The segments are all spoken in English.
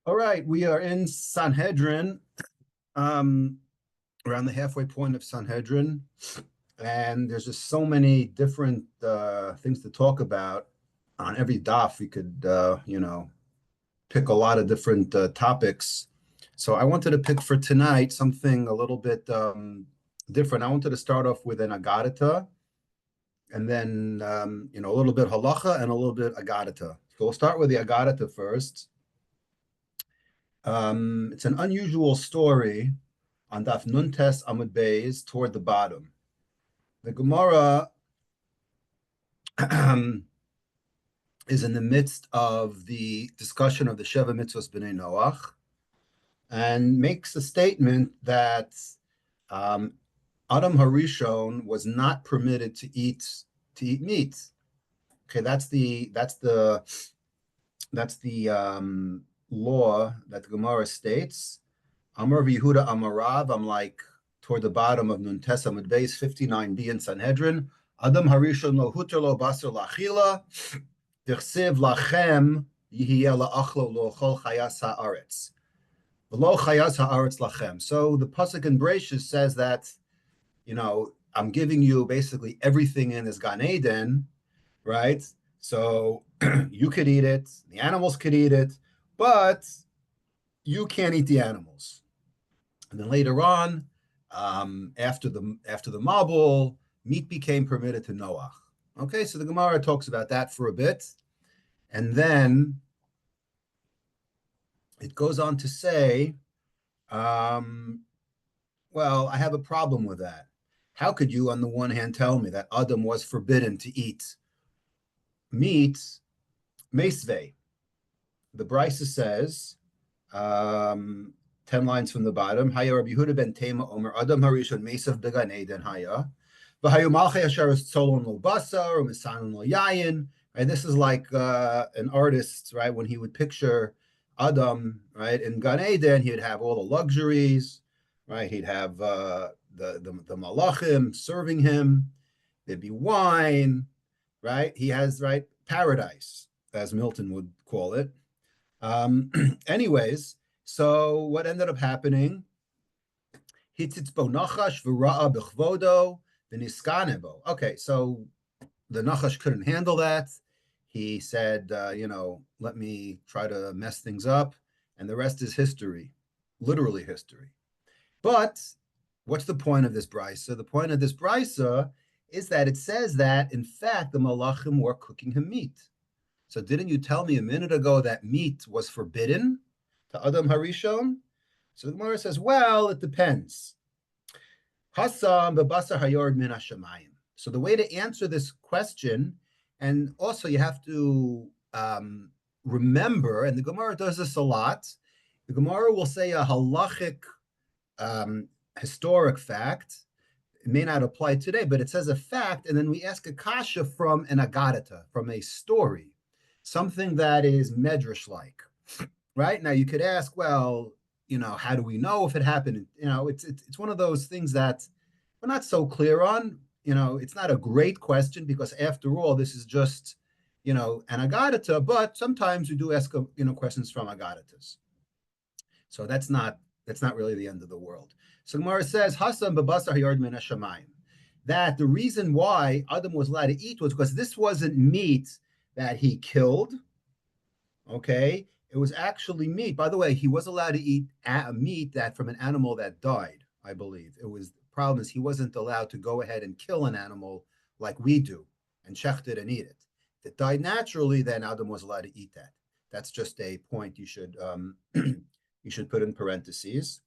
All right, we are in Sanhedrin, um, around the halfway point of Sanhedrin, and there's just so many different things to talk about. On every daf, we could, pick a lot of different topics. So I wanted to pick for tonight something a little bit different. I wanted to start off with an Agadata, and then a little bit halacha and a little bit Agadata. So we'll start with the Agadata first. It's an unusual story on Daf Nuntes Amud Beis toward the bottom. The Gemara is in the midst of the discussion of the Sheva Mitzvos B'nai Noach and makes a statement that Adam Harishon was not permitted to eat meat. Okay, that's the law that the Gemara states. Amar Yehuda Amarav, I'm like toward the bottom of Nuntes Amud Beis 59b in Sanhedrin. Adam Harishon lo huter lo basar lachila, dichsiv lachem yihiyeh la'achlo lo chol chayas ha'aretz. V'lo chayas ha'aretz lachem. So the pasuk in Bereshis says that, I'm giving you basically everything in this Gan Eden, right? So you could eat it, the animals could eat it, but you can't eat the animals. And then later on, after the Mabul, meat became permitted to Noach. Okay, so the Gemara talks about that for a bit, and then it goes on to say, well, I have a problem with that. How could you, on the one hand, tell me that Adam was forbidden to eat meat, meisvei? The Brisa says, 10 lines from the bottom, Haya Rabbi Yehuda ben Tema Omer Adam Harishon Mesav Began Eden Haya, V'hayu Malchei Asher Tzolon Lo Basar U'Misanon Lo Yayin. Right, this is like an artist, right? When he would picture Adam, right, in Gan Eden, he'd have all the luxuries, right? He'd have the malachim serving him. There'd be wine, right? He has, right, paradise, as Milton would call it. Anyways, so what ended up happening? Hitzitz nachash v'ra'a b'chvodo v'niskanebo. Okay, so the nachash couldn't handle that. He said, let me try to mess things up, and the rest is history, literally history. But what's the point of this brisa? The point of this brisa is that it says that, in fact, the malachim were cooking him meat. So didn't you tell me a minute ago that meat was forbidden to Adam Harishon? So the Gemara says, well, it depends. Hasam bebasar hayord min hashamayim. So the way to answer this question, and also you have to remember, and the Gemara does this a lot, the Gemara will say a halachic historic fact. It may not apply today, but it says a fact, and then we ask a kasha from an agadata, from a story, something that is medrash-like, right? Now you could ask, well, how do we know if it happened? It's one of those things that we're not so clear on. It's not a great question because after all, this is just, an agadata, but sometimes we do ask, questions from agadatas. So that's not really the end of the world. So Gemara says, Hasam b'basar hayard min hashamayim, that the reason why Adam was allowed to eat was because this wasn't meat that he killed. Okay, it was actually meat. By the way, he was allowed to eat meat that from an animal that died, I believe. The problem is he wasn't allowed to go ahead and kill an animal like we do and shecht it and eat it. If it died naturally, then Adam was allowed to eat that. That's just a point you should you should put in parentheses.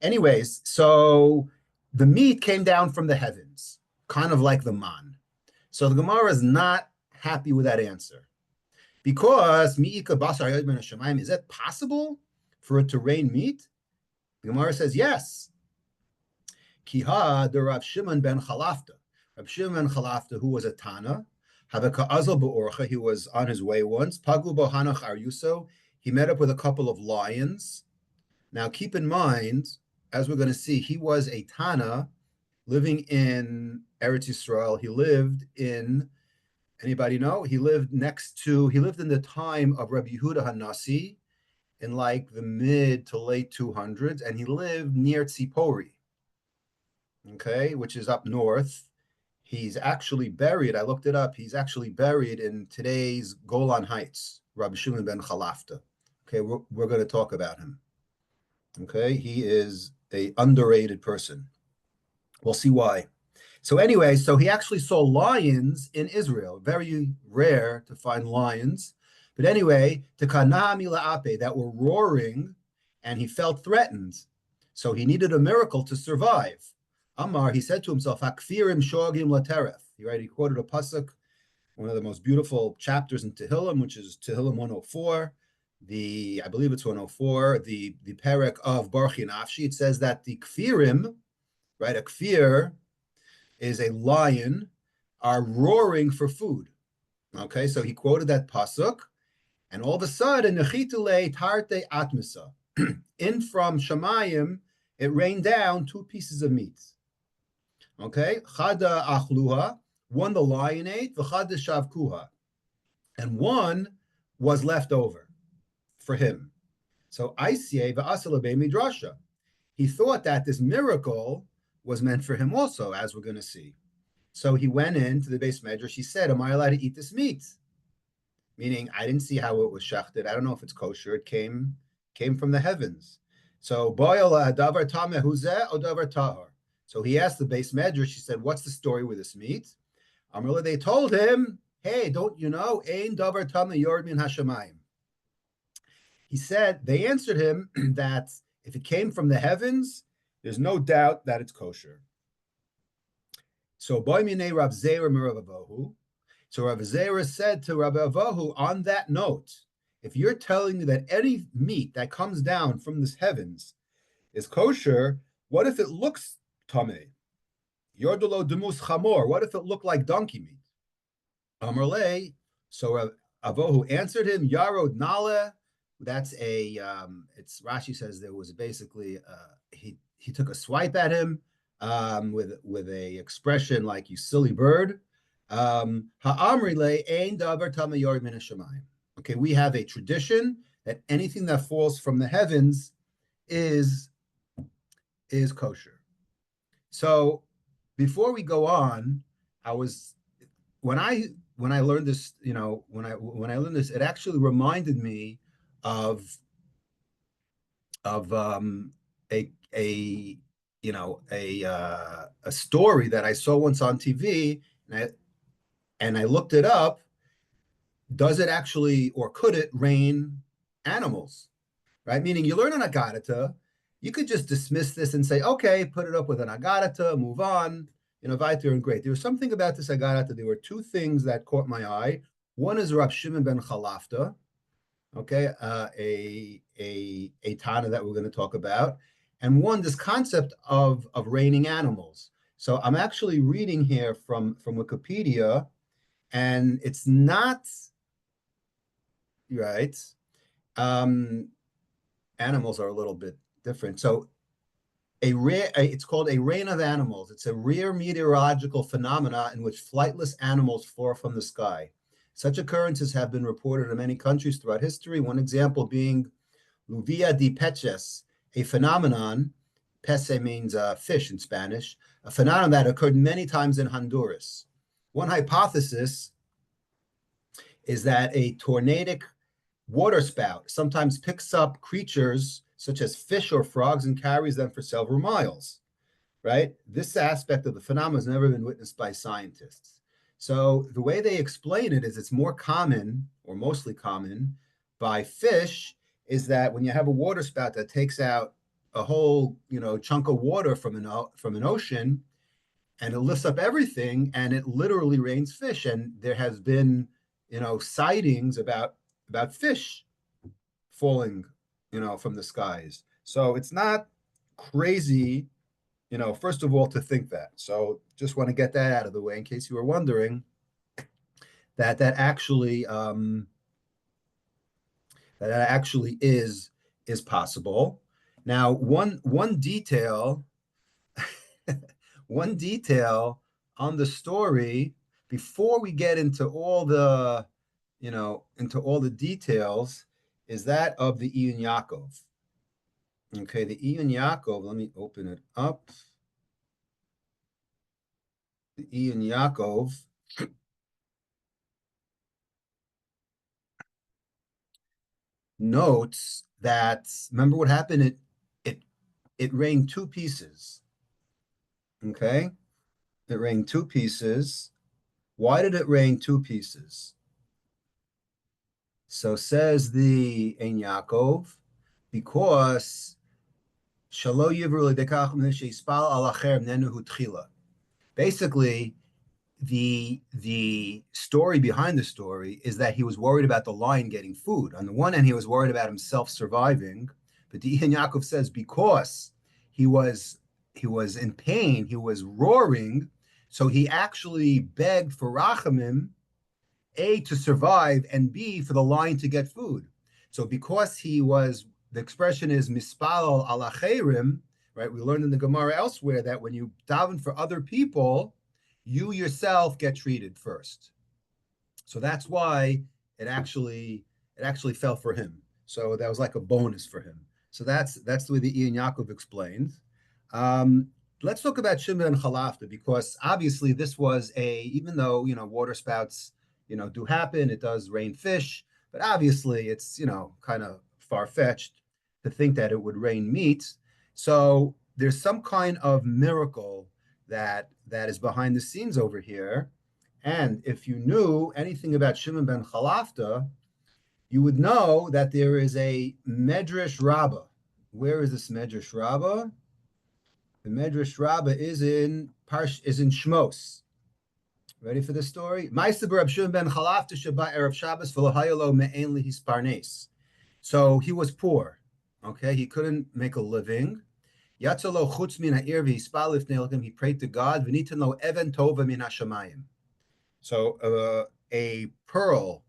Anyways, so the meat came down from the heavens, kind of like the man. So the Gemara is not happy with that answer. Because is it possible for it to rain meat? The Gemara says yes. Kiha the Rav Shimon ben Chalafta. Rav Shimon ben Chalafta, who was a Tana, he was on his way once. Pagu bohanach aryuso. He met up with a couple of lions. Now keep in mind, as we're going to see, he was a Tana living in Eretz Yisrael. He lived in, anybody know? He lived in the time of Rabbi Yehuda HaNasi, in like the mid to late 200s, and he lived near Tzipori, okay, which is up north. He's actually buried, I looked it up, he's actually buried in today's Golan Heights, Rabbi Shimon ben Chalafta. Okay, we're going to talk about him. Okay, he is a underrated person. We'll see why. So anyway, so he actually saw lions in Israel. Very rare to find lions. But anyway, Tekana Mila'ape, that were roaring, and he felt threatened. So he needed a miracle to survive. Amar, he said to himself, Hakfirim shogim latereth. He quoted a pasuk, one of the most beautiful chapters in Tehillim, which is Tehillim 104. I believe it's 104, the perek of Barchi Nafshi. It says that the kfirim, right, a kfir is a lion, are roaring for food. Okay, so he quoted that pasuk, and all of a sudden, nechitule tarte atmisa, in from Shemayim, it rained down 2 pieces of meat. Okay, chada achluha, one the lion ate, v'chada shavkuha, and one was left over for him. So Aisye v'asalabe midrasha. He thought that this miracle was meant for him also, as we're going to see. So he went into the base medrash. He said, "Am I allowed to eat this meat?" Meaning, I didn't see how it was shechted. I don't know if it's kosher. It came from the heavens. So davar tameh huzeh or davar tahor. So he asked the base medrash. He said, "What's the story with this meat?" Amrullah, they told him, "Hey, don't you know? Ein davar tameh yord min hashamayim." He said, they answered him that if it came from the heavens, there's no doubt that it's kosher. So Boimine Rav Zera Merav Avohu. So Rav Zera said to Rav Avohu, on that note, if you're telling me that any meat that comes down from the heavens is kosher, what if it looks tameh? Yordolo demus chamor. What if it looked like donkey meat? Amrle. So Rav Avohu answered him, Yarod Nale. That's it's Rashi says there was basically he took a swipe at him with a expression like, you silly bird. Ha'amrile ein davar tameh yord min hashamayim. Okay, we have a tradition that anything that falls from the heavens is kosher. So before we go on, when I learned this, when I learned this, it actually reminded me of a story that I saw once on TV, and I looked it up. Does it actually, or could it rain animals? Right? Meaning, you learn an agadata, you could just dismiss this and say, okay, put it up with an agadata, move on, weiter and great. There was something about this agadata. There were 2 things that caught my eye. One is Rab Shimon ben Chalafta, okay, a Tana that we're going to talk about, and one, this concept of raining animals. So I'm actually reading here from Wikipedia, and it's not right. Animals are a little bit different. So it's called a rain of animals. It's a rare meteorological phenomena in which flightless animals fall from the sky. Such occurrences have been reported in many countries throughout history. One example being Lluvia de peces, a phenomenon, pece means fish in Spanish, a phenomenon that occurred many times in Honduras. One hypothesis is that a tornadic waterspout sometimes picks up creatures such as fish or frogs and carries them for several miles, right? This aspect of the phenomenon has never been witnessed by scientists. So the way they explain it is it's more common, or mostly common, by fish, is that when you have a waterspout that takes out a whole, chunk of water from an ocean, and it lifts up everything, and it literally rains fish. And there has been, sightings about fish falling, from the skies. So it's not crazy, first of all, to think that. So just want to get that out of the way in case you were wondering that actually is possible. Now, one detail, one detail on the story before we get into all the details, is that of the Iyun Yaakov. Okay, the Iyun Yaakov, let me open it up. The Iyun Yaakov notes that, remember what happened? It it rained two pieces. Okay, it rained two pieces. Why did it rain two pieces? So says the Ein Yaakov, because Shalo Yivru Ledekach Sheyispal Al Acher Nenuhu Tchila. Basically, the story behind the story is that he was worried about the lion getting food. On the one hand, he was worried about himself surviving, but the Ihan Yaakov says because he was he was in pain, he was roaring, so he actually begged for rachamim, A, to survive, and B, for the lion to get food. So because he was, the expression is mispalal ala chayrim, right? We learned in the Gemara elsewhere that when you daven for other people, you yourself get treated first. So that's why it actually it actually fell for him. So that was like a bonus for him. So that's the way the Ian Yaakov explained. Um, let's talk about Shimon and Chalafta, because obviously this was a, even though water spouts do happen, it does rain fish, but obviously it's kind of far fetched to think that it would rain meat. So there's some kind of miracle that is behind the scenes over here. And if you knew anything about Shimon ben Chalafta, you would know that there is a Medrash Rabbah. Where is this Medrash Rabbah? The Medrash Rabbah is in Shmos. Ready for the story? Shimon ben Chalafta sheba erev Shabbos v'lohayalo me'en lihisparnes. So he was poor. Okay, he couldn't make a living. Yatzalo chutz min ha'ir v'hispal lifnei Elokim. He prayed to God. V'nitano even tova min hashamayim. So a pearl,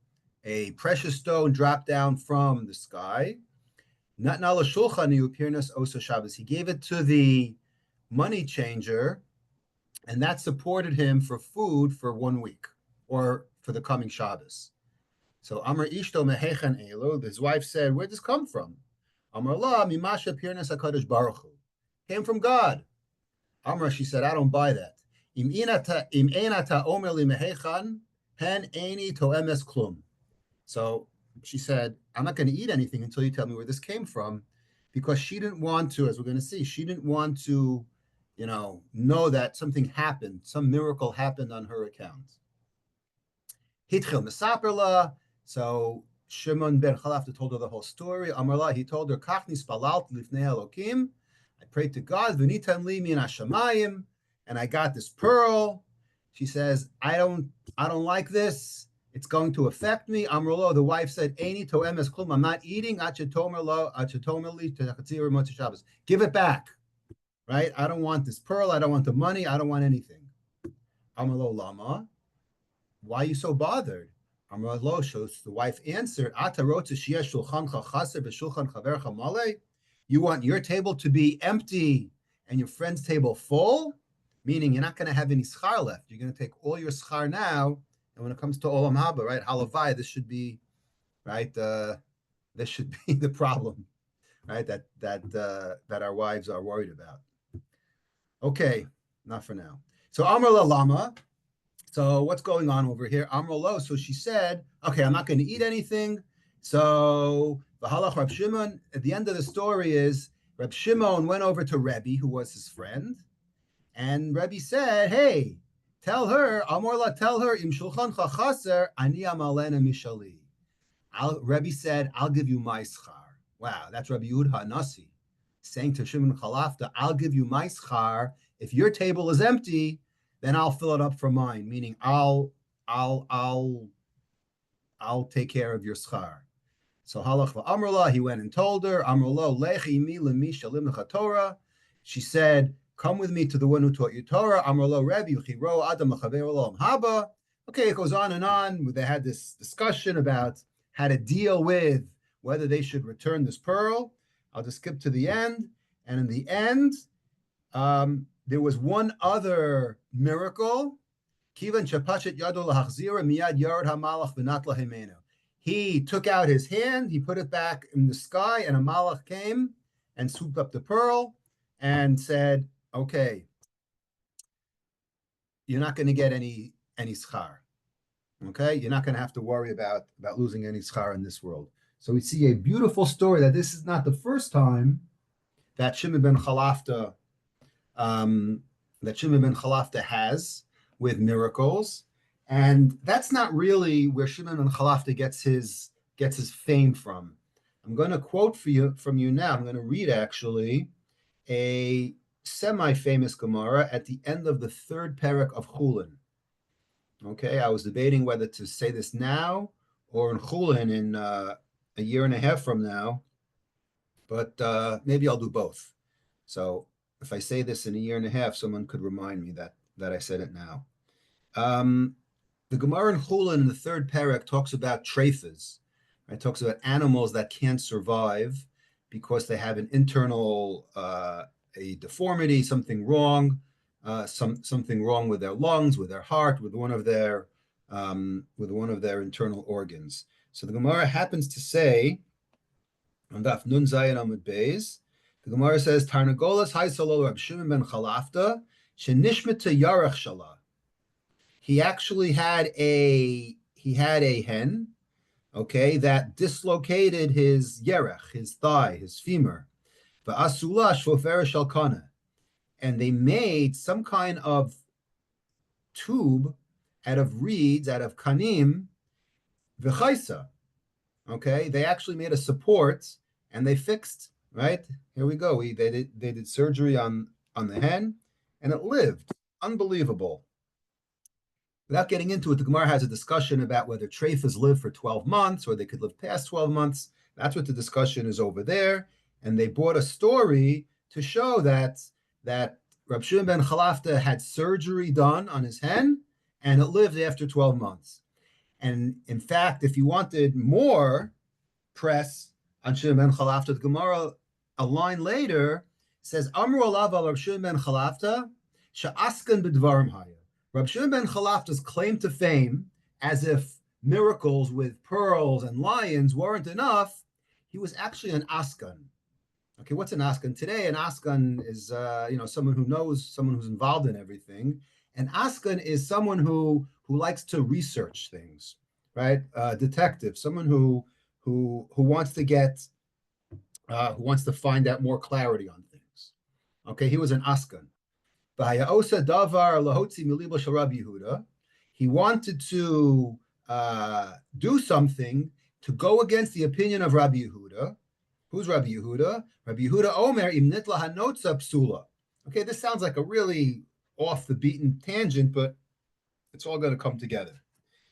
a precious stone dropped down from the sky. He gave it to the money changer, and that supported him for food for 1 week or for the coming Shabbos. So Amar Ishto Mehechan Elo, his wife said, where'd this come from? Amar La Mimasha Pirnas HaKadosh Baruch Hu. Came from God. Amra, she said, I don't buy that. Im enata omer li mehechan hen eni toemes klum. So she said, I'm not going to eat anything until you tell me where this came from, because she didn't want to, as we're going to see, she didn't want to, know that something happened, some miracle happened on her account. Hitchil mesaperla. So Shimon ben Chalafta told her the whole story. Amarla, he told her, Kachni spalalt lifnei Elokim. I prayed to God, v'nitan li min hashamayim, and I got this pearl. She says, I don't like this. It's going to affect me. Amrolo, the wife said, Eini toemes klum. I'm not eating. Give it back. Right? I don't want this pearl. I don't want the money. I don't want anything. Amrolo lama. Why are you so bothered? Amrolo, shows the wife answered, you want your table to be empty and your friend's table full, meaning you're not going to have any schar left. You're going to take all your schar now, and when it comes to olam haba, right, halavai, this should be, right, this should be the problem, right, that our wives are worried about. Okay, not for now. So Amar la lama. So what's going on over here? Amar lo. So she said, okay, I'm not going to eat anything. So the halach Reb Shimon, at the end of the story is Reb Shimon went over to Rebbe, who was his friend, and Rebbe said, hey, tell her, Amorla, tell her, Im shulchan chachaser, ani amalena mishali. Rebbe said, I'll give you my schar. Wow, that's Rabbi Yudha Nasi saying to Shimon Chalafta, I'll give you my schar. If your table is empty, then I'll fill it up for mine, meaning I'll take care of your schar. So halach v'amrula, he went and told her, amrula lechi mi lemi shalim lecha Torah. She said, come with me to the one who taught you Torah. Amrula Rebbe chiro adam lechaver olam haba. Okay, it goes on and on. They had this discussion about how to deal with whether they should return this pearl. I'll just skip to the end. And in the end, there was one other miracle. Kivan shapachet yado lahachzira miyad yard hamalach v'nat lahimenu. He took out his hand, he put it back in the sky, and a malach came and swooped up the pearl and said, okay, you're not going to get any schar. Okay, you're not going to have to worry about losing any schar in this world. So we see a beautiful story that this is not the first time that Shimon ben Chalafta has with miracles, and that's not really where Shimon ben Chalafta gets his fame from. I'm going to quote from you now. I'm going to read actually a semi-famous Gemara at the end of the third parak of Chulin. Okay, I was debating whether to say this now or in Chulin in a year and a half from now, but maybe I'll do both. So if I say this in a year and a half, someone could remind me that I said it now. The Gemara in Chulin in the third parak talks about treifas. It talks about animals that can't survive because they have an internal a deformity, something wrong. Something wrong with their lungs, with their heart, with one of their internal organs. So the Gemara happens to say on Daf Nun Zayin Amud Beis, the Gemara says Tarnagolas Haisalol Rab Shimon ben Chalafta Shenishmeta Yarach Shalah. He actually had a hen, okay, that dislocated his yerech, his thigh, his femur. Va'asula shvofera shalkana. And they made some kind of tube out of reeds, out of kanim, v'chaisa. Okay, they actually made a support, and they fixed. Right here we go. They did surgery on the hen, and it lived. Unbelievable. Without getting into it, the Gemara has a discussion about whether treifas live for 12 months or they could live past 12 months. That's what the discussion is over there. And they brought a story to show that Rab Shimon ben Chalafta had surgery done on his hen, and it lived after 12 months. And in fact, if you wanted more press on Shimon ben Chalafta, the Gemara, a line later, says, Amru alav al Rab Shimon ben Chalafta, she'askan b'dvarim haya. Rab Shimon ben Chalafta's claim to fame, as if miracles with pearls and lions weren't enough, he was actually an askan. Okay, what's an askan? Today, an askan is someone who knows, someone who's involved in everything. An askan is someone who likes to research things, right? Detective, someone who wants to get who wants to find out more clarity on things. Okay, he was an askan. He wanted to do something to go against the opinion of Rabbi Yehuda. Who's Rabbi Yehuda? Rabbi Yehuda Omer im nitla hanotza psula. Okay, this sounds like a really off the beaten tangent, but it's all going to come together.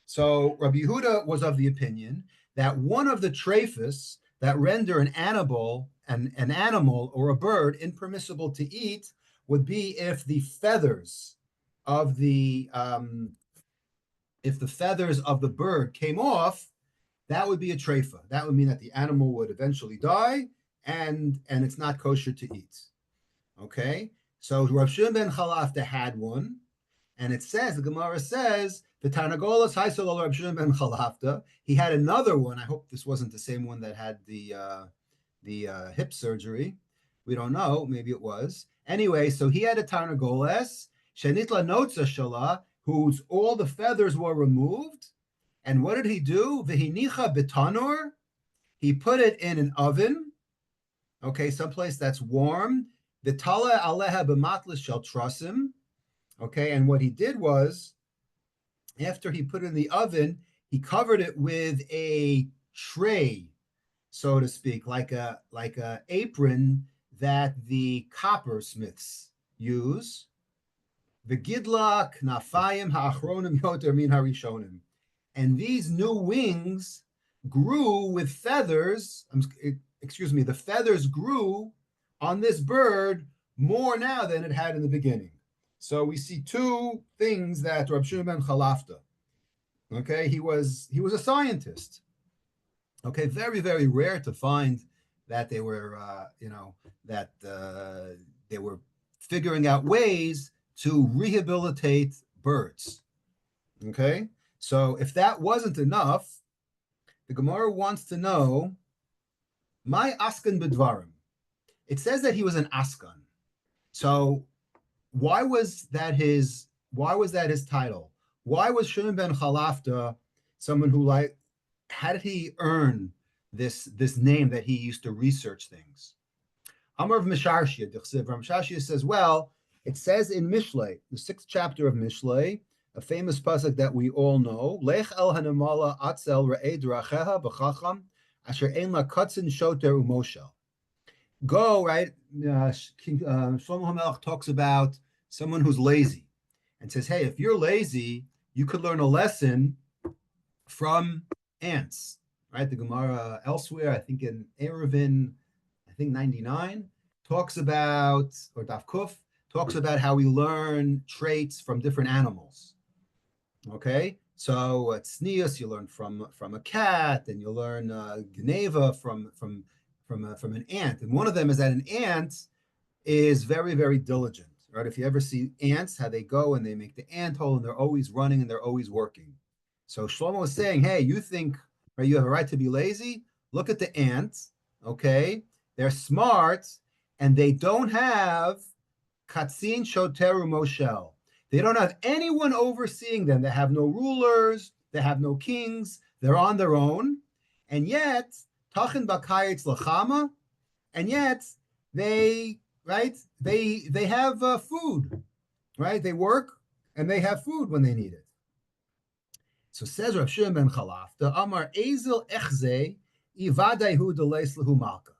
So Rabbi Yehuda was of the opinion that one of the treifas that render an animal or a bird impermissible to eat would be if the feathers of the bird came off. That would be a treifa. That would mean that the animal would eventually die, and it's not kosher to eat. Okay, so Rav Shimon ben Chalafta had one, and it says, the Gemara says, the Tarnagolas Haisol Rav Shimon ben Chalafta. He had another one. I hope this wasn't the same one that had the hip surgery. We don't know. Maybe it was. Anyway, so he had a Tarnagolas Shenitla Notza Shala, whose all the feathers were removed. And what did he do? V'hinicha betanor. He put it in an oven, okay, someplace that's warm. V'tala aleha b'matlis shel trusim. Okay, and what he did was, after he put it in the oven, he covered it with a tray, so to speak, like a apron that the coppersmiths use. V'gidla knafayim ha'achronim yoter min harishonim. And these new wings grew with feathers. The feathers grew on this bird more now than it had in the beginning. So we see two things that Rab Shimon ben Chalafta. Okay, he was a scientist. Okay, very, very rare to find that they were they were figuring out ways to rehabilitate birds. Okay. So if that wasn't enough, The Gemara wants to know, my askan bedvarim. It says that he was an askan. So why was that his title? Why was Shimon ben Chalafta someone who, like, how did he earn this name that he used to research things? Amar of Misharshia, Misharshia says, well, it says in Mishlei, the 6th chapter of Mishlei, a famous pasuk that we all know, Lech el hanamala atzel re'ed racheha b'chacham asher ein la katzin shoter umoshel. Go, right? King Shlomo HaMelech talks about someone who's lazy and says, hey, if you're lazy, you could learn a lesson from ants, right? The Gemara elsewhere, I think in Eruvin, I think 99, talks about, or Daf Kuf, talks about how we learn traits from different animals. Okay, so tznius you learn from a cat, and you learn gneva from an ant, and one of them is that an ant is very, very diligent, right? If you ever see ants, how they go and they make the ant hole, and they're always running and they're always working. So Shlomo was saying, hey, you think, right, you have a right to be lazy? Look at the ants, okay? They're smart, and they don't have katzin shoteru moshel. They don't have anyone overseeing them. They have no rulers. They have no kings. They're on their own. And yet, tachin bakayitz lachama, and yet they, right, they have food, right? They work and they have food when they need it. So says Rav Shimon ben Chalafta, Amar Ezel Echze Ivadaihu Deleislahu Malka.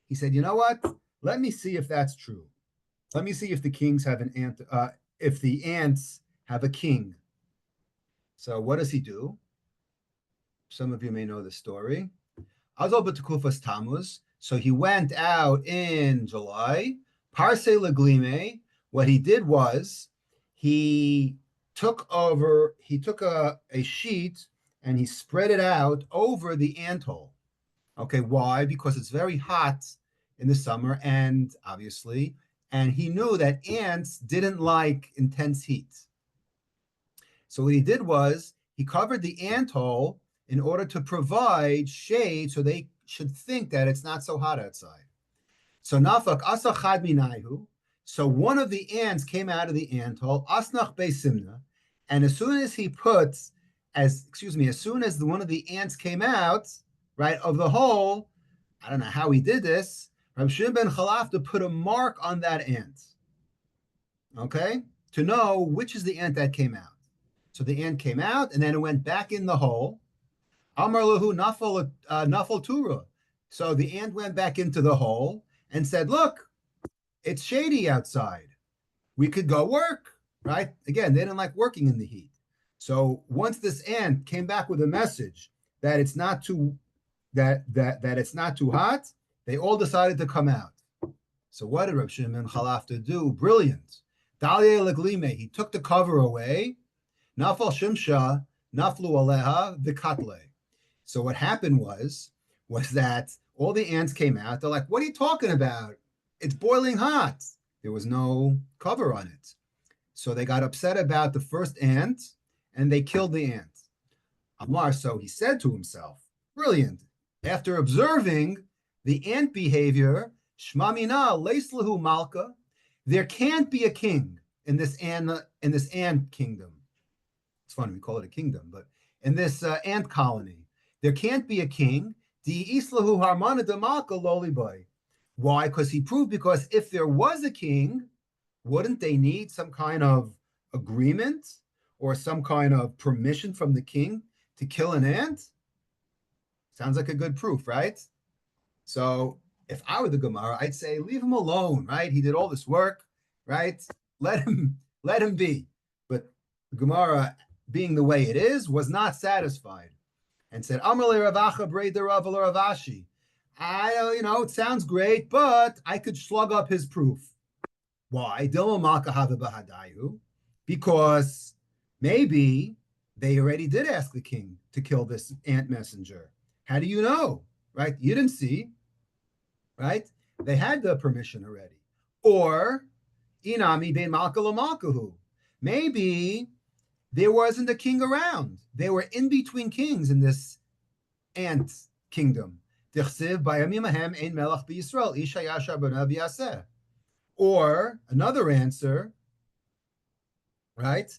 He said, you know what? Let me see if that's true. Let me see if the kings have an ant, if the ants have a king. So what does he do? Some of you may know the story. Azal b'tekufas Tammuz. So he went out in July. Parsei leglime. What he did was he took a sheet and he spread it out over the anthole. Okay, why? Because it's very hot in the summer, and obviously, and he knew that ants didn't like intense heat. So what he did was he covered the anthole in order to provide shade so they should think that it's not so hot outside. So nafak asachad minayhu. So one of the ants came out of the anthole, asnach beisimna, and as soon as one of the ants came out, right, of the hole, I don't know how he did this, Rav Shimon ben Chalafta put a mark on that ant, okay, to know which is the ant that came out. So the ant came out, and then it went back in the hole. Amar lahu nafal tura. So the ant went back into the hole and said, look, it's shady outside. We could go work, right? Again, they didn't like working in the heat. So once this ant came back with a message that it's not too it's not too hot, they all decided to come out. So what did Rav Shimon Chalafta do? Brilliant. Dalia leglime. He took the cover away. Nafal shimsha naflu aleha v'katle. So what happened was that all the ants came out. They're like, what are you talking about? It's boiling hot. There was no cover on it. So they got upset about the first ant, and they killed the ant. Amar, so he said to himself, brilliant. After observing the ant behavior, Shma mina leislahu malka, there can't be a king in this ant kingdom. It's funny, we call it a kingdom, but in this ant colony, there can't be a king. Di islahu harmana de malka loliboy. Why? Because if there was a king, wouldn't they need some kind of agreement or some kind of permission from the king to kill an ant? Sounds like a good proof, right? So if I were the Gemara, I'd say leave him alone, right? He did all this work, right? Let him be. But the Gemara, being the way it is, was not satisfied and said, Amalei Ravacha Brei Derav Ravashi. It sounds great, but I could slug up his proof. Why? Because maybe they already did ask the king to kill this ant messenger. How do you know? Right? You didn't see. Right? They had the permission already. Or Inami ben Malka Malkahu. Maybe there wasn't a king around. They were in between kings in this ant kingdom. Or another answer, right,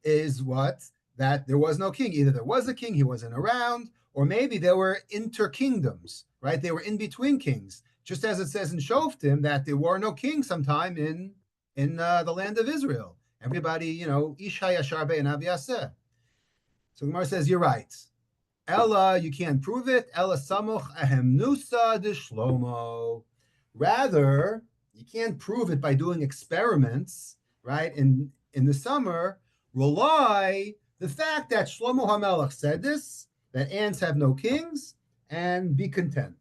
is what? That there was no king. Either there was a king, he wasn't around, or maybe there were interkingdoms, right? They were in between kings, just as it says in Shoftim that there were no king sometime in the land of Israel. Everybody, Ish hayashar be'enav and Aviaseh. So Gemara says, you're right. Ella, you can't prove it. Ella samuch ahem nusa de Shlomo. Rather, you can't prove it by doing experiments, right? In the summer, rely the fact that Shlomo HaMelech said this, that ants have no kings, and be content.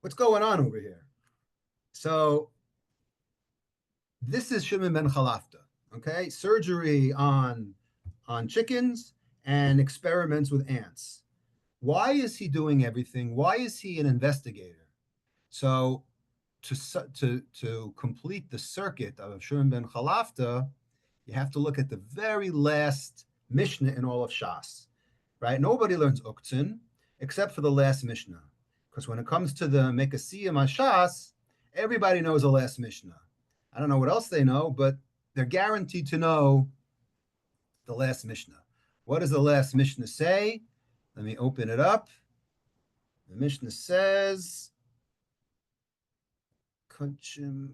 What's going on over here? So this is Shimon ben Chalafta, okay? Surgery on chickens and experiments with ants. Why is he doing everything? Why is he an investigator? So to complete the circuit of Shimon ben Chalafta, you have to look at the very last Mishnah in all of Shas, right? Nobody learns Uktzin except for the last Mishnah, because when it comes to the Mekasiyim on Shas, everybody knows the last Mishnah. I don't know what else they know, but they're guaranteed to know the last Mishnah. What does the last Mishnah say? Let me open it up. The Mishnah says, Uktzin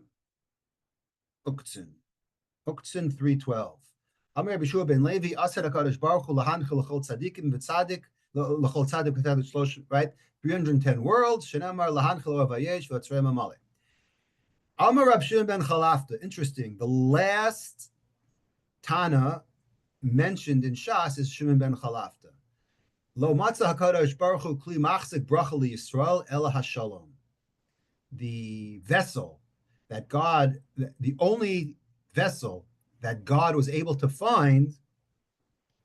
3:12. Amar Rabbi Shua ben Levi, Aser HaKadosh Baruch Hu lahanchil l'chol tzadikim v'tzadik, l'chol tzadik v'tzadik shlosh, right? 310 worlds, Shenamar lahanchil avayesh v'atzrei mamale. Amar Rabbi Shua ben Chalafta, interesting. The last Tana mentioned in Shas is Shimon ben Chalafta. Lo matzah HaKadosh Baruch Hu kli machzik bracha li Yisrael ela hashalom. The vessel that God, the only vessel that God was able to find,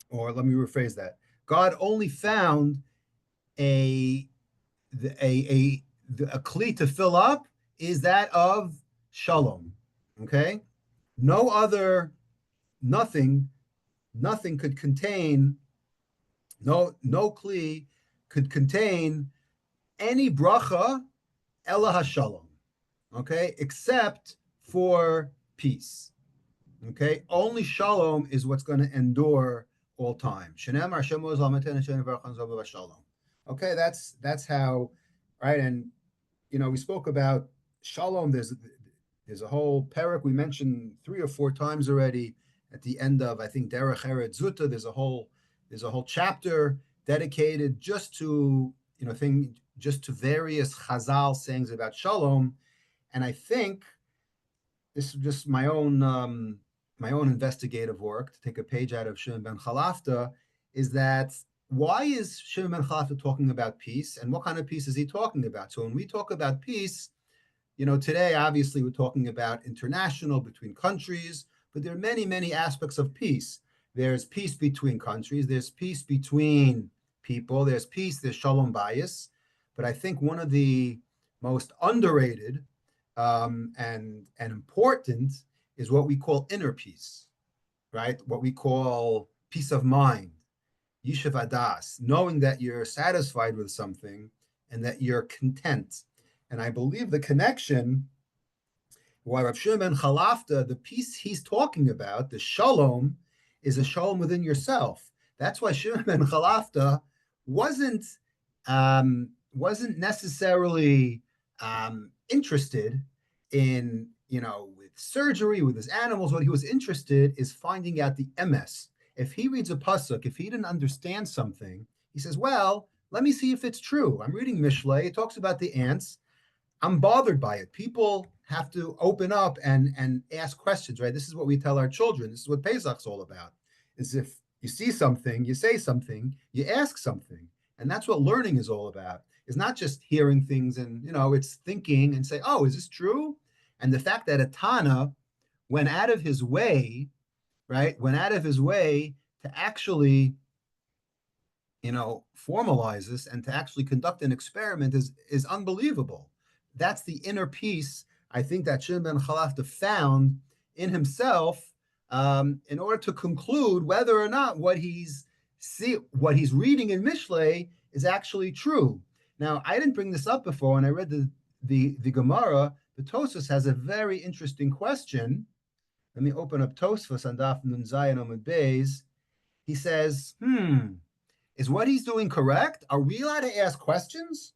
or let me rephrase that, God only found a kli to fill up is that of shalom. Okay, nothing could contain, no kli could contain any bracha ela hashalom, okay, except for peace. Okay, only shalom is what's going to endure all time. Okay, that's how, right? And we spoke about shalom. There's a whole parak we mentioned 3 or 4 times already at the end of, I think, Derech Eretz Zuta. There's a whole chapter dedicated just to just to various Chazal sayings about shalom. And I think this is just my own investigative work, to take a page out of Shimon ben Chalafta, is that why is Shimon ben Chalafta talking about peace, and what kind of peace is he talking about? So when we talk about peace, today obviously we're talking about international, between countries, but there are many, many aspects of peace. There's peace between countries, there's peace between people, there's peace, there's shalom bayis. But I think one of the most underrated and important is what we call inner peace, right? What we call peace of mind, yishuv adas, knowing that you're satisfied with something and that you're content. And I believe the connection, why Rav Shimon ben Chalafta, the peace he's talking about, the shalom, is a shalom within yourself. That's why Shimon ben Chalafta wasn't necessarily interested in, with surgery, with his animals. What he was interested is finding out the emes. If he reads a pasuk, if he didn't understand something, he says, well, let me see if it's true. I'm reading Mishlei. It talks about the ants. I'm bothered by it. People have to open up and ask questions, right? This is what we tell our children. This is what Pesach's all about. Is if you see something, you say something, you ask something. And that's what learning is all about. It's not just hearing things and, it's thinking and say, oh, is this true? And the fact that Atana went out of his way, right? Went out of his way to actually, formalize this and to actually conduct an experiment is unbelievable. That's the inner peace, I think, that Shimon ben Chalafta found in himself in order to conclude whether or not what he's see what he's reading in Mishlei is actually true. Now, I didn't bring this up before when I read the Gemara. The Tosfos has a very interesting question. Let me open up Tosfos on Daf Nun Zayin Amud Beis. He says, is what he's doing correct? Are we allowed to ask questions?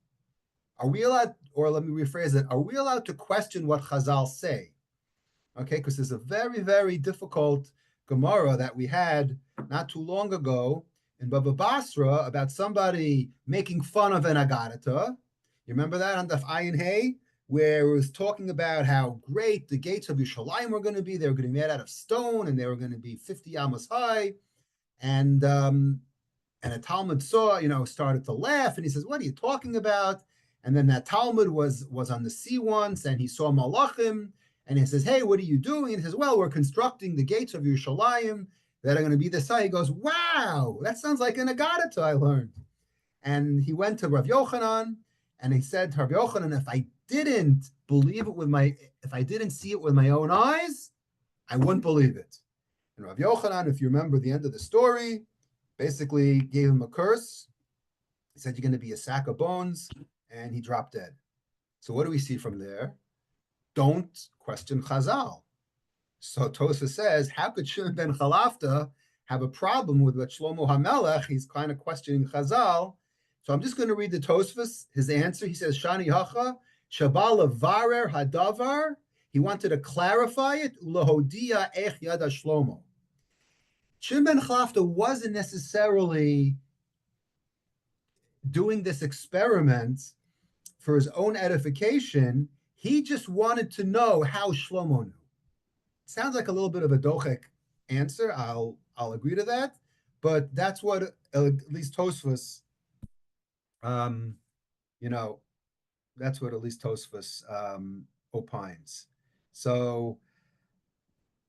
Are we allowed, or let me rephrase it, are we allowed to question what Chazal say? Okay, because there's a very, very difficult Gemara that we had not too long ago in Baba Basra about somebody making fun of an Agadata. You remember that on Daf Ayin Hey, where it was talking about how great the gates of Yerushalayim were going to be. They were going to be made out of stone, and they were going to be 50 amos high. And a Talmud saw, started to laugh, and he says, "What are you talking about?" And then that Talmud was on the sea once, and he saw Malachim, and he says, "Hey, what are you doing?" And he says, "Well, we're constructing the gates of Yerushalayim that are going to be this high." He goes, "Wow, that sounds like an Agadata I learned." And he went to Rav Yochanan, and he said to Rav Yochanan, "If I didn't see it with my own eyes, I wouldn't believe it." And Rav Yochanan, if you remember the end of the story, basically gave him a curse. He said, "You're going to be a sack of bones," and he dropped dead. So what do we see from there? Don't question Chazal. So Tosfos says, how could Shimon ben Chalafta have a problem with what Shlomo HaMelech, he's kind of questioning Chazal. So I'm just going to read the Tosfos, his answer. He says, Shani Hacha, Shabal Varer Hadavar. He wanted to clarify it, Lahodia Ech Yada Shlomo. Shimon ben Chalafta wasn't necessarily doing this experiment for his own edification. He just wanted to know how Shlomo knew. Sounds like a little bit of a dochek answer. I'll agree to that, but that's what at least Tosfos, that's what at least Tosfos opines. So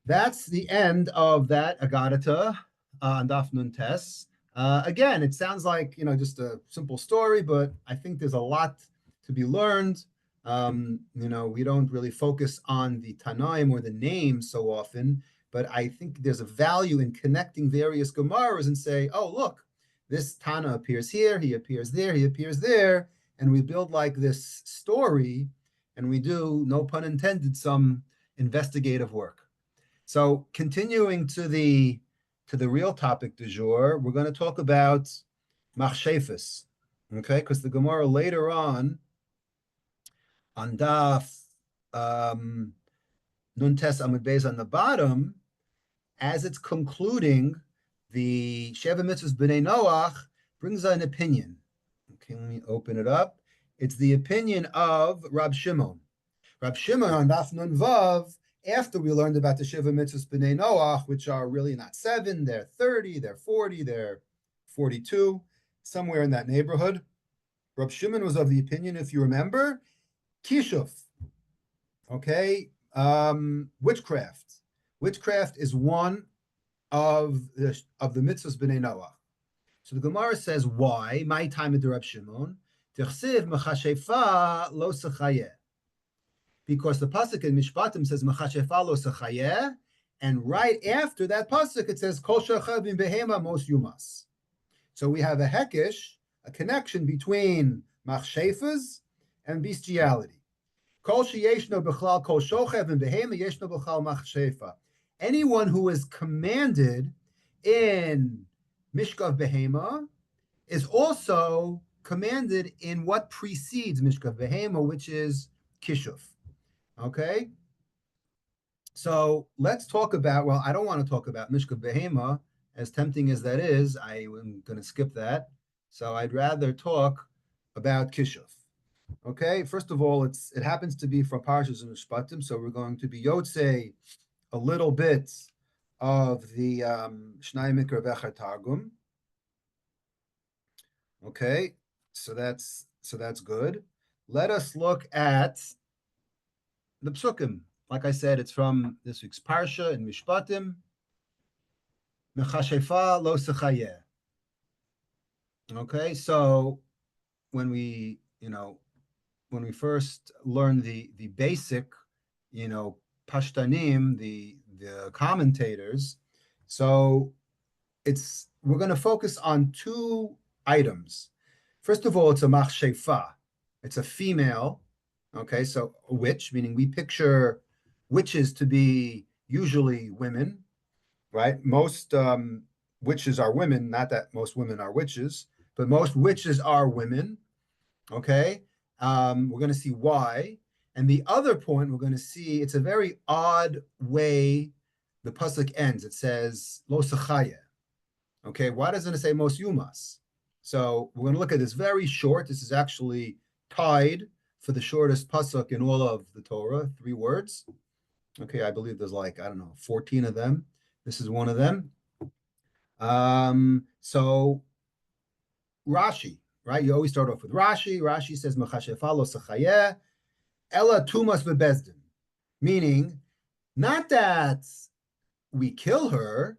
that's the end of that Agadata on Daf Nun Tes. Again, it sounds like just a simple story, but I think there's a lot to be learned. We don't really focus on the Tanaim or the names so often, but I think there's a value in connecting various Gemaras and say, oh, look, this Tana appears here, he appears there, he appears there, and we build like this story, and we do, no pun intended, some investigative work. So continuing to the real topic du jour, we're going to talk about machshefes, okay? Because the Gemara later on Daf Nun Tes Amud Beis on the bottom, as it's concluding the Sheva Mitzvahs B'nai Noach, brings an opinion. Okay, let me open it up. It's the opinion of Rab Shimon. Rab Shimon on Daf Nun Vav, after we learned about the Sheva Mitzvahs B'nai Noach, which are really not 7, they're 30, they're 40, they're 42, somewhere in that neighborhood. Rab Shimon was of the opinion, if you remember, Kishuf, okay, witchcraft. Witchcraft is one of the mitzvahs b'nei Noach. So the Gemara says, why? My time at the Rab Shimon, Tichsiv mechashefa lo sechayeh. Because the pasuk in Mishpatim says mechashefa lo sechayeh, and right after that pasuk it says kol shechav bin behema mos yumas. So we have a hekesh, a connection between machshefas and bestiality. Anyone who is commanded in Mishkav Behema is also commanded in what precedes Mishkav Behema, which is Kishuf. Okay? So let's talk about, well, I don't want to talk about Mishkav Behema, as tempting as that is. I am going to skip that. So I'd rather talk about Kishuf. Okay, first of all, it happens to be from Parshas Mishpatim, so we're going to be Yotzei a little bit of the Shnai Mikra V'Echad Targum. Okay, so that's good. Let us look at the Psukim. Like I said, it's from this week's Parsha in Mishpatim. Mechashefa lo sechayeh. Okay, so when we first learn the basic, Pashtanim, the commentators, so we're going to focus on two items. First of all, it's a machshefa. It's a female. Okay, so a witch, meaning we picture witches to be usually women, right? Most witches are women. Not that most women are witches, but most witches are women. Okay, we're going to see why. And the other point we're going to see, it's a very odd way the pasuk ends. It says lo sechaya. Okay, why doesn't it say mos yumas? So we're going to look at this very short. This is actually tied for the shortest pasuk in all of the Torah, 3 words. Okay, I believe there's like, I don't know, 14 of them. This is one of them. So Rashi, right? You always start off with Rashi. Rashi says, Mechashefa lo sechayeh, ela tumas bebezdin. Meaning, not that we kill her,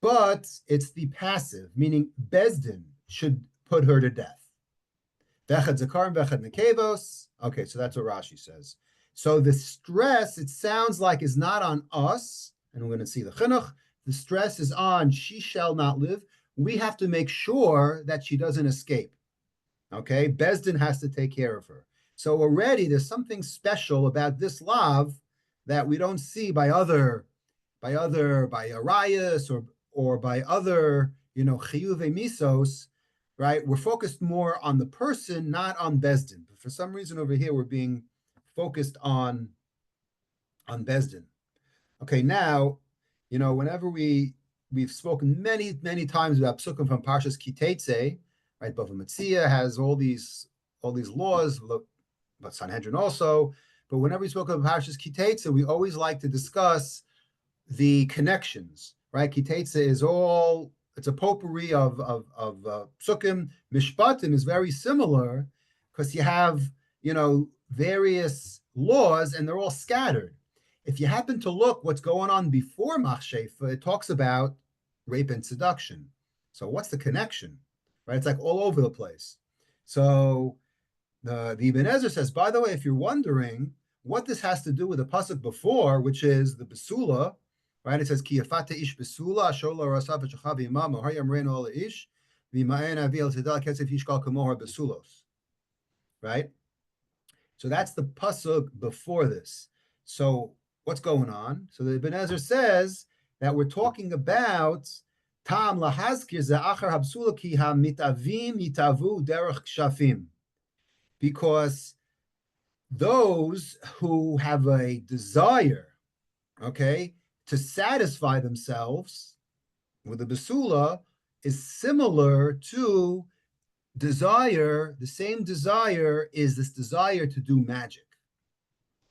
but it's the passive, meaning Bezdin should put her to death. Vechad zakarim, vechad nekevos. Okay, so that's what Rashi says. So the stress, it sounds like, is not on us, and we're going to see the chinuch. The stress is on she shall not live. We have to make sure that she doesn't escape. Okay, Bezdin has to take care of her. So already there's something special about this lav that we don't see by Arias or by other, chiyuve misos, right? We're focused more on the person, not on Bezdin. But for some reason over here, we're being focused on Bezdin. Okay, now, whenever we've spoken many, many times about psukim from Parshas Kitetse, right? Bava Metzia has all these laws, but Sanhedrin also. But whenever we spoke about Parshas Kitetse, we always like to discuss the connections, right? Kitetse is it's a potpourri of psukim. Mishpatim is very similar because you have, various laws and they're all scattered. If you happen to look what's going on before Machshefa, it talks about rape and seduction. So what's the connection, right? It's like all over the place. So the Ibn Ezra says, by the way, if you're wondering what this has to do with the pasuk before, which is the Besula, right? It says, Ki yafata ish besula, ashola rasav v'shachav imam, ohayam rein ol ish, v'ima'en avi el tedal kesef yishkal kamohar besulos, right? So that's the pasuk before this. So what's going on? So the Ibn Ezra says that we're talking about tam lahazkir ze'achar habsula ki ha-mitavim yitavu derech kshafim, because those who have a desire, okay, to satisfy themselves with the basula is similar to desire. The same desire is this desire to do magic.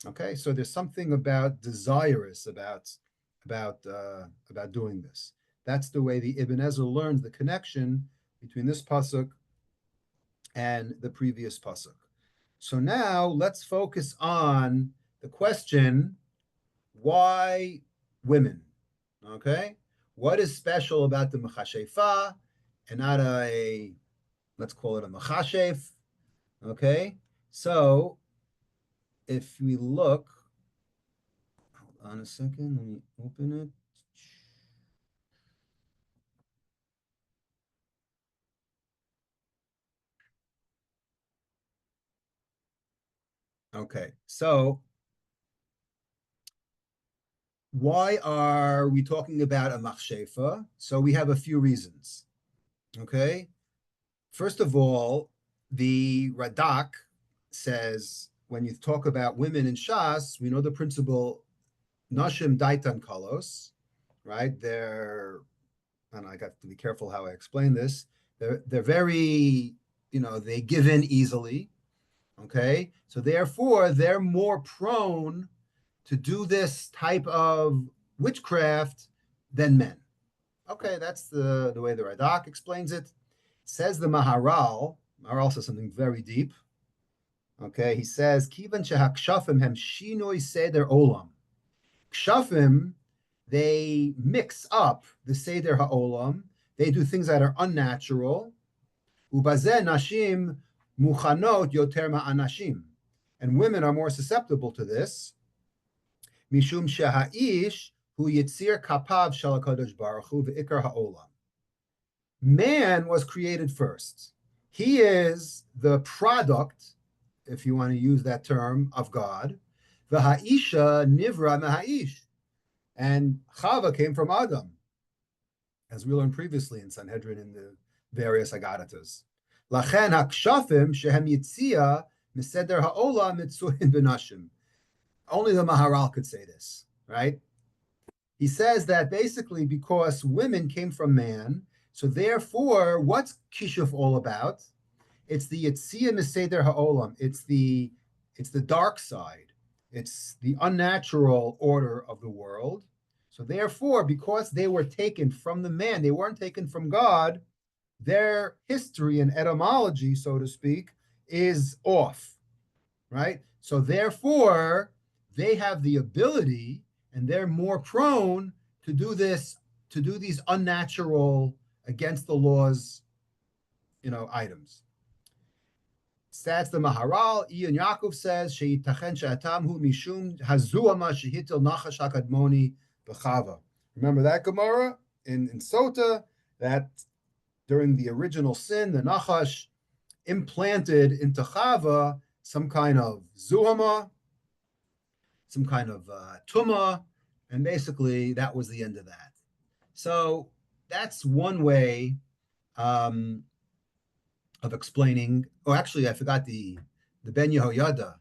Okay, so there's something about desirous about doing this. That's the way the Ibn Ezra learns the connection between this pasuk and the previous pasuk. So now let's focus on the question, why women? Okay, what is special about the mechashefa and not let's call it a mechashef? Okay, so if we look, hold on a second, let me open it. Okay, so why are we talking about a machshefa? So we have a few reasons. Okay, first of all, the Radak says when you talk about women in Shas, we know the principle Nashim Daitan Kalos, right? And I got to be careful how I explain this. They're very, they give in easily. Okay, so therefore they're more prone to do this type of witchcraft than men. Okay, that's the way the Radak explains it. Says the Maharal. Maharal says something very deep. Okay, he says, Kivan shehakshafim hem shinoi seder olam. Kshafim, they mix up the seder ha'olam. They do things that are unnatural. Ubazeh nashim muchanot yoter ma'anashim. And women are more susceptible to this. Mishum sheha'ish hu yitzir kapav shel HaKadosh Baruch Hu ve'ikar ha'olam. Man was created first. He is the product, if you want to use that term, of God. The ha'isha nivra meha'ish. And Chava came from Adam, as we learned previously in Sanhedrin in the various Agadatas. Lachen hakshafim shehem yitzia miseder ha'ola mitzuhin benashim. Only the Maharal could say this, right? He says that basically because women came from man, so therefore, what's Kishuf all about? It's the Yitzia Miseder Ha'olam. It's the dark side. It's the unnatural order of the world. So therefore, because they were taken from the man, they weren't taken from God, their history and etymology, so to speak, is off, right? So therefore, they have the ability and they're more prone to do this, to do these unnatural, against the laws, items. That's the Maharal. Ian Yaakov says, Sheitachen she'atam hu mishum hazuama shehitil nachash hakadmoni b'chava. Remember that Gemara in Sota, that during the original sin, the Nachash implanted into Chava some kind of zuhama, some kind of tuma, and basically that was the end of that. So that's one way of explaining. Oh, actually, I forgot the Ben Yehoyada.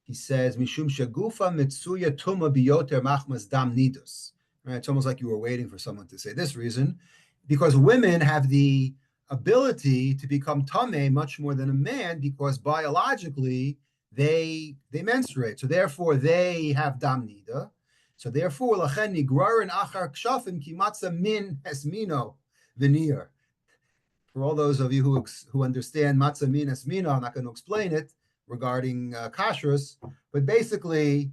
He says, Mishum shegufa mitsuya tuma biyoter machmas dam nidus. Right? It's almost like you were waiting for someone to say this reason, because women have the ability to become tameh much more than a man, because biologically they menstruate, so therefore they have dam nida. So therefore, lachen nigrarin achar kshafim kimatza min esmino veneer. For all those of you who understand matzah min esmino, I'm not going to explain it regarding kashrus, but basically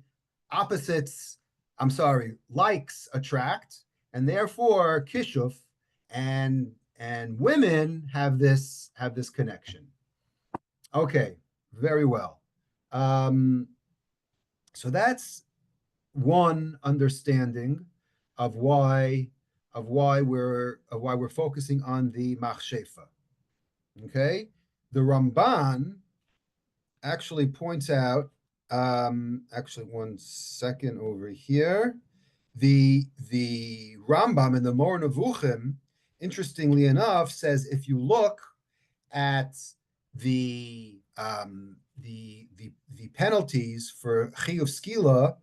likes attract, and therefore kishuf and women have this connection. Okay, very well. So that's one understanding of why we're focusing on the machshefa. Okay, the Ramban actually points out. Actually, one second over here. The Rambam in the Mor Nevuchim, interestingly enough, says if you look at the penalties for chiyuv skila,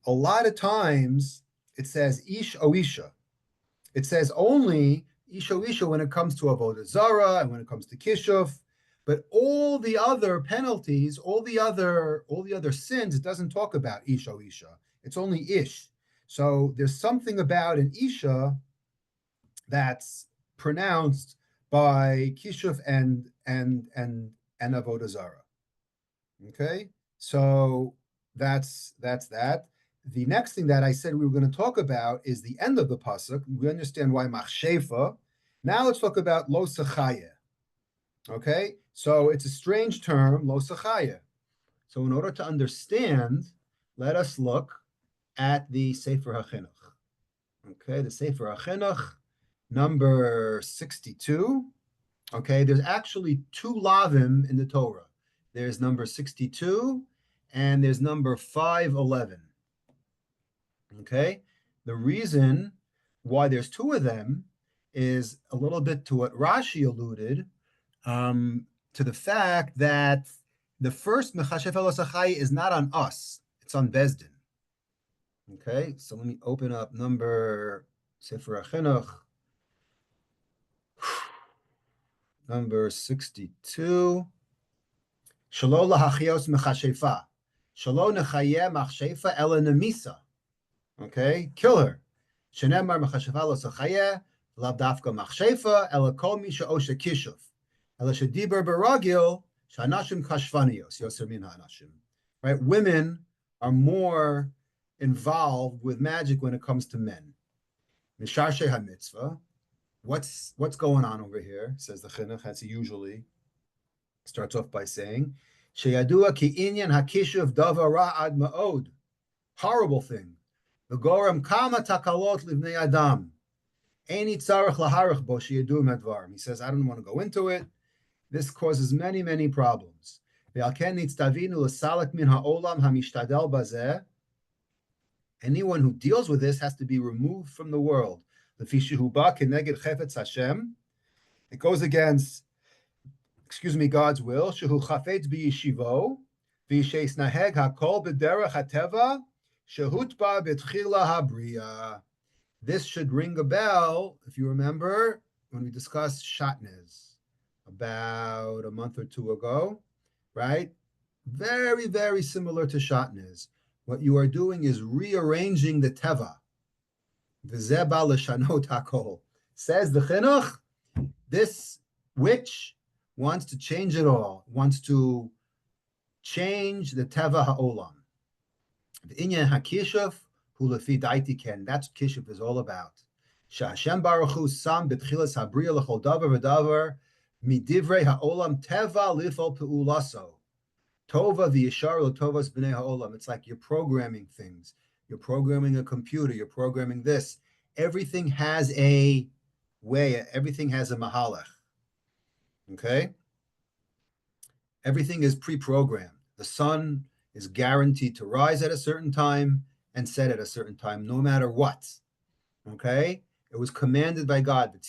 a lot of times it says ish o isha. It says only ish o isha when it comes to avodah zara and when it comes to kishuf, but all the other penalties, all the other sins, it doesn't talk about ish o isha. It's only ish. So there's something about an isha that's pronounced by kishuf and avodah zara. Okay, so that's that. The next thing that I said we were going to talk about is the end of the pasuk. We understand why machshefa. Now let's talk about lo sechaya. Okay, so it's a strange term, lo sechaya. So in order to understand, let us look at the Sefer HaChinuch. Okay, the Sefer HaChinuch, number 62. Okay, there's actually two lavim in the Torah. There's number 62 and there's number 511. Okay, the reason why there's two of them is a little bit to what Rashi alluded, to the fact that the first Mechashef Lo Sechaya is not on us, it's on Bezdin. Okay, so let me open up number Sefer HaChinuch, number 62. Shelo lahachios mechashefa, shelo nechayeh machshefa ela nemisa. Okay, kill her. Shenemar mechashefa lo sechayeh, lav dafka machshefa ela kol mi she'oshe kishuf, ela shediber beragil shanashim kashvanios yoser min ha'anashim. Right, women are more involved with magic when it comes to men. Misharshe hamitzvah. What's going on over here? Says the Chinuch. That's usually starts off by saying, "Sheyadua ki inyan hakishuv davar ra'ad ma'od." Horrible thing. The gorem kama takalot livnei adam. He says, I don't want to go into it. This causes many, many problems. Anyone who deals with this has to be removed from the world. It goes against, God's will. This should ring a bell, if you remember, when we discussed Shatnez about a month or two ago, right? Very, very similar to Shatnez. What you are doing is rearranging the Teva. V'zeba l'shanot hakol. Says the Chinuch, this witch wants to change it all, wants to change the Teva ha'olam. V'inyan ha'kishuf hu lefi daiti ken. That's what kishuf is all about. Sha'Hashem Baruch Hu sam b'tchilas habriya l'chol davar v'davar midivrei ha'olam teva lifol pe'ulaso. Tova v'yishar l'tovas b'nei ha'olam. It's like you're programming things. You're programming a computer. You're programming this. Everything has a way. Everything has a mahalach. Okay? Everything is pre-programmed. The sun is guaranteed to rise at a certain time and set at a certain time, no matter what. Okay? It was commanded by God.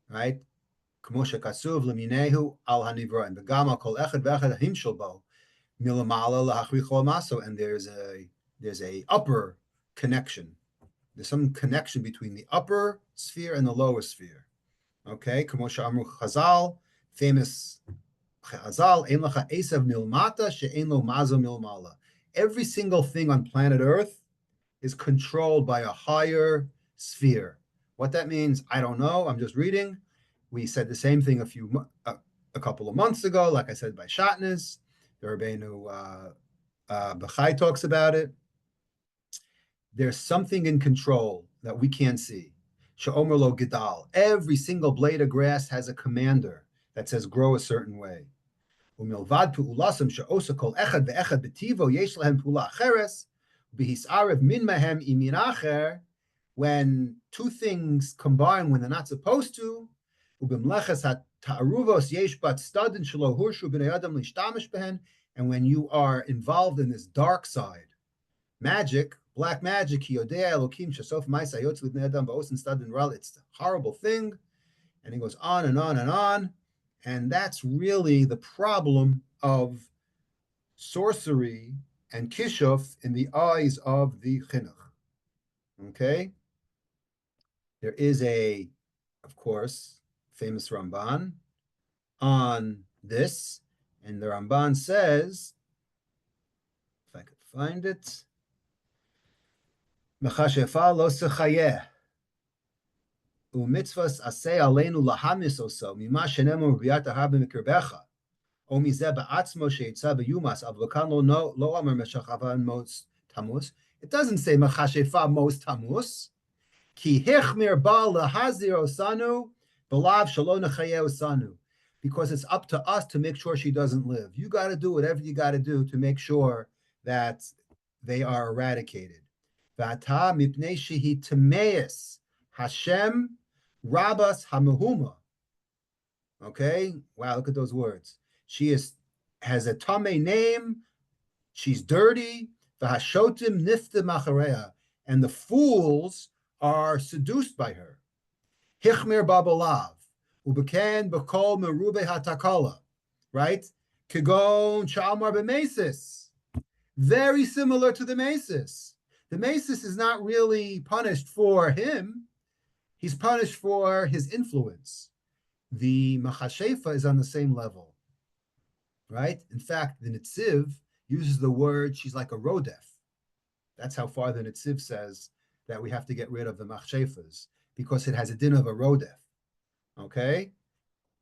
Right? And there's a upper connection. There's some connection between the upper sphere and the lower sphere. Okay, Chazal, famous Chazal, every single thing on planet Earth is controlled by a higher sphere. What that means, I don't know. I'm just reading. We said the same thing a couple of months ago, like I said, by Shatnez. The Rabbeinu Bechai talks about it. There's something in control that we can't see. She'omer lo gedal. Every single blade of grass has a commander that says grow a certain way. Umilvad pu'ulasam she'osa kol echad ve'echad betivo yesh lahem pu'ula acheres b'hisarev min mahem imin acher. When two things combine when they're not supposed to, ubimleches ha'taruvos yesh bat stadin shelo hurshu b'nei adam lishtamish behen. And when you are involved in this dark side, magic, black magic, it's a horrible thing. And he goes on and on and on. And that's really the problem of sorcery and kishuf in the eyes of the chinuch. Okay? There is of course, famous Ramban on this. And the Ramban says, if I could find it, Mechashefa lo sechayeh. Umitzvas aseh aleinu lahamis oso mima shenemu riyat ahabe mikirbecha. O mizeh ba'atzmo sheitza b'yumas avlokan lo amar meshachavan mos tamus. It doesn't say mechashefa mos tamus. Ki hichmir ba lahazir osanu b'lav shalom nechayeh osanu. Because it's up to us to make sure she doesn't live. You got to do whatever you got to do to make sure that they are eradicated. V'ata mipnei shehi tameis Hashem rabas hamehuma. Okay, wow, look at those words. She has a tamei name. She's dirty. V'hashotim nifta machareha, and the fools are seduced by her. Hichmir babalav. Ubekan b'kol merube hatakala, right? Kigon chalmar b'mesis. Very similar to the mesis. The mesis is not really punished for him. He's punished for his influence. The machashefa is on the same level, right? In fact, the Netziv uses the word, she's like a rodef. That's how far the Netziv says that we have to get rid of the machshefas, because it has a din of a rodef. Okay,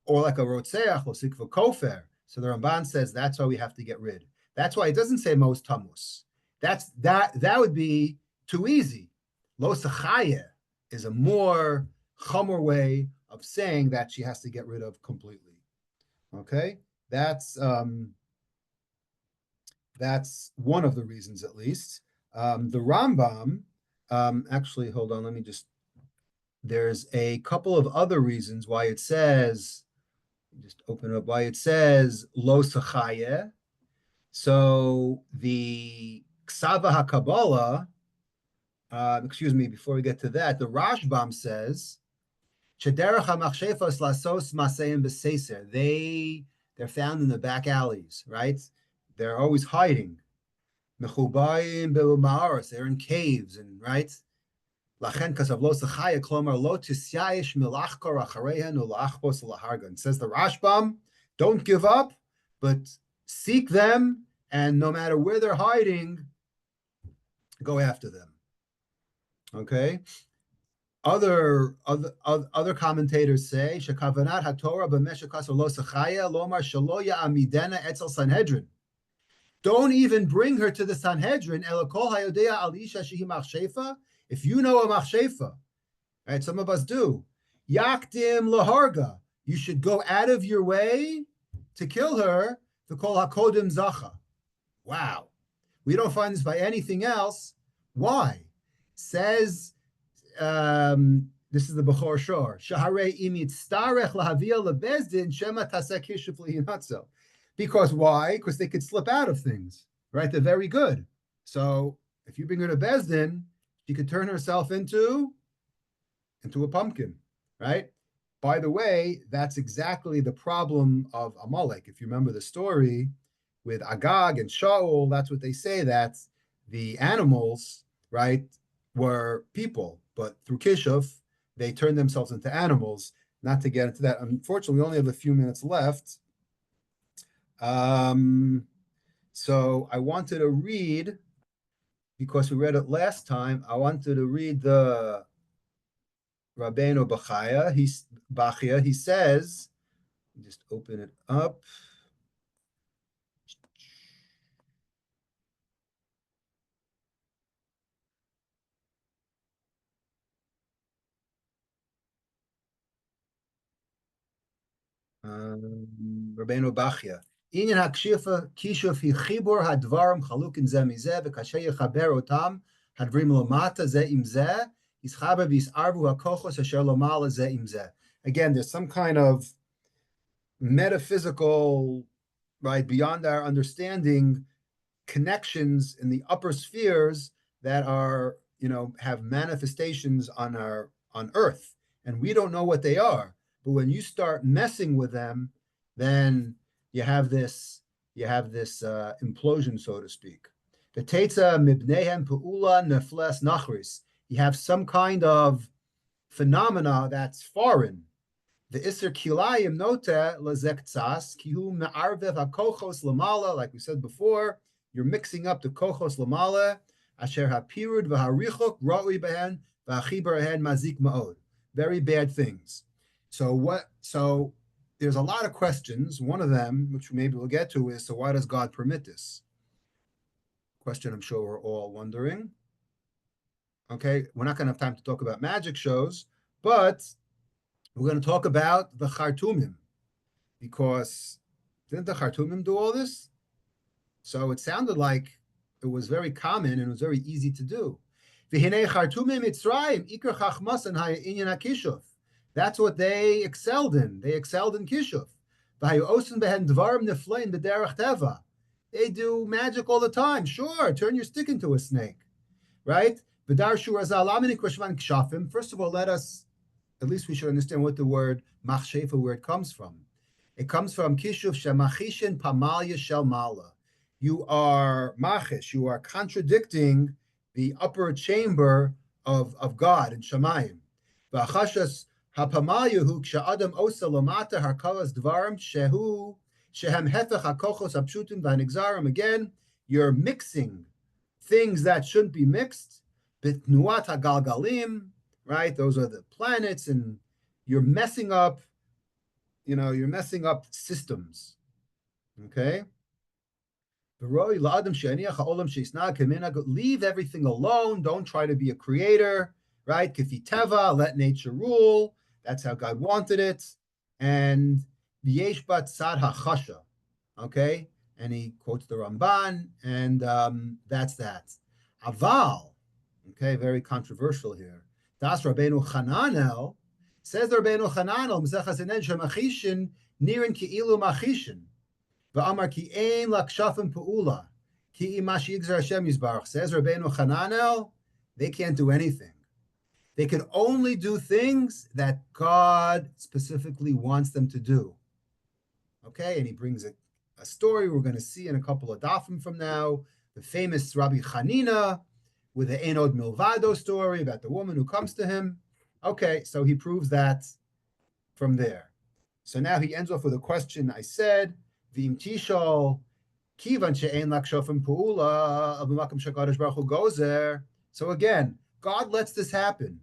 or like a rotzeach or sikva kofer. So the Ramban says that's why we have to get rid. That's why it doesn't say most tamus. That would be too easy. Lo sechayeh is a more chomer way of saying that she has to get rid of completely. Okay, that's one of the reasons, at least. The Rambam Actually, hold on. Let me there's a couple of other reasons why it says, just open up why it says lo sachaye. So the Ksava HaKabbalah, excuse me, before we get to that, the Rashbam says, Shederach HaMachshefos Lasos Maseim B'Seser. They're found in the back alleys, right? They're always hiding. Mechubayim Be'Umaros. They're in caves, and right? Lachen kasav lo sachaya klomar lo tisyayish milachkor acharehen ulachbos lahargan. Says the Rashbam, don't give up, but seek them, and no matter where they're hiding, go after them. Okay. Other commentators say shekavanat haTorah b'meshek lo sachaya lomar shelo ya'amidena etzel Sanhedrin. Don't even bring her to the Sanhedrin. Elokol hayodea al isha shehi machshefa. If you know a machshefa, right? Some of us do. Yakdim laharga. You should go out of your way to kill her. To call hakodim zacha. Wow. We don't find this by anything else. Why? Says, this is the Bechor Shor. Shaharei imit starech lahavia lebezdin shema tasek hishuf lihinatzo. Because why? Because they could slip out of things, right? They're very good. So if you bring her to Bezdin, she could turn herself into a pumpkin, right? By the way, that's exactly the problem of Amalek. If you remember the story with Agag and Shaul, that's what they say, that the animals, right, were people, but through Kishuf, they turned themselves into animals. Not to get into that. Unfortunately, we only have a few minutes left. So I wanted to read, because we read it last time, I wanted to read the Rabbeinu Bachia. He says, just open it up. Rabbeinu Bachia. Inyan hakshifa kishuf hi chibur hadvarim chalukin ze mizeh v'kashe yechaber otam hadvrim lomata ze im zeh yischaber v'yisarvu hakochos asher lomala ze im zeh. Again, there's some kind of metaphysical, right, beyond our understanding, connections in the upper spheres that are, have manifestations on earth, and we don't know what they are. But when you start messing with them, then you have this implosion, so to speak. The tetza mibnehem peula nefles nachris. You have some kind of phenomena that's foreign. The iser kilayim note lezektsas kihu me'arvev hakochos lamala. Like we said before, you're mixing up the kochos lamala. Asher hapirud v'harichuk ra'ui behen v'achibar behen mazik ma'od. Very bad things. So there's a lot of questions. One of them, which maybe we'll get to, is, so why does God permit this? Question I'm sure we're all wondering. Okay, we're not going to have time to talk about magic shows, but we're going to talk about the Khartoumim, because didn't the Khartoumim do all this? So it sounded like it was very common and it was very easy to do. That's what they excelled in. They excelled in Kishuf. They do magic all the time. Sure, turn your stick into a snake, right? First of all, at least we should understand what the word machshefa, where it comes from. It comes from Kishuf shemachishin pamalya shel mala. You are machish, you are contradicting the upper chamber of God in Shamayim. V'achashas hapamalyahu ksha'adam osa lamata harkalas dvarim shehu shehem hefech hakochos apshutim v'hanigzarim. Again, you're mixing things that shouldn't be mixed. B'tnuat hagalgalim, right? Those are the planets, and you're messing up, you're messing up systems. Okay? Leave everything alone. Don't try to be a creator, right? Kifiteva, let nature rule. That's how God wanted it. And v'yeshbat sad hachasha. Okay? And he quotes the Ramban, and that's that. Aval, Okay, very controversial here. Das Rabbeinu Chananel, says the Rabbeinu Chananel, Mzechas Enen Shemachishin, Nirin Ki'ilu Machishin, Va'amar Ki Ein Lakshafim Pu'ula, Ki Imashi Yigzer Hashem Yizbarach. Says Rabbeinu Chananel, they can't do anything. They can only do things that God specifically wants them to do. Okay, and he brings a story we're going to see in a couple of dafim from now, the famous Rabbi Chanina with the Enod Milvado story about the woman who comes to him. Okay, so he proves that from there. So now he ends off with a question I said, V'im tishol, kivan she'en lak shofim pu'ula, b'makam shekadosh baruch hu goes there. So again, God lets this happen.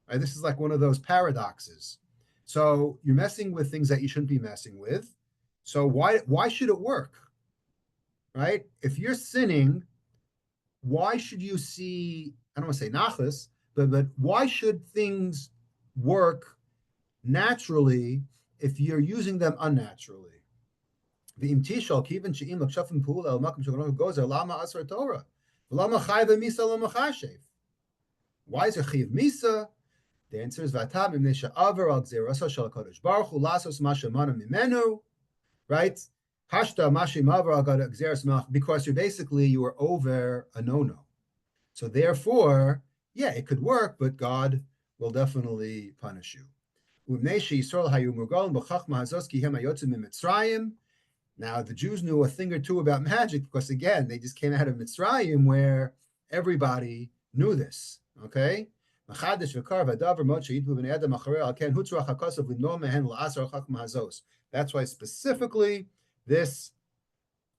Right? This is like one of those paradoxes. So you're messing with things that you shouldn't be messing with. So why should it work? Right? If you're sinning, why should you see, I don't want to say nachas, but why should things work naturally if you're using them unnaturally? Why is there chiv misa? The answer is right? Because you were over a no-no. So therefore, yeah, it could work, but God will definitely punish you. Now, the Jews knew a thing or two about magic because, again, they just came out of Mitzrayim where everybody knew this, okay? That's why specifically this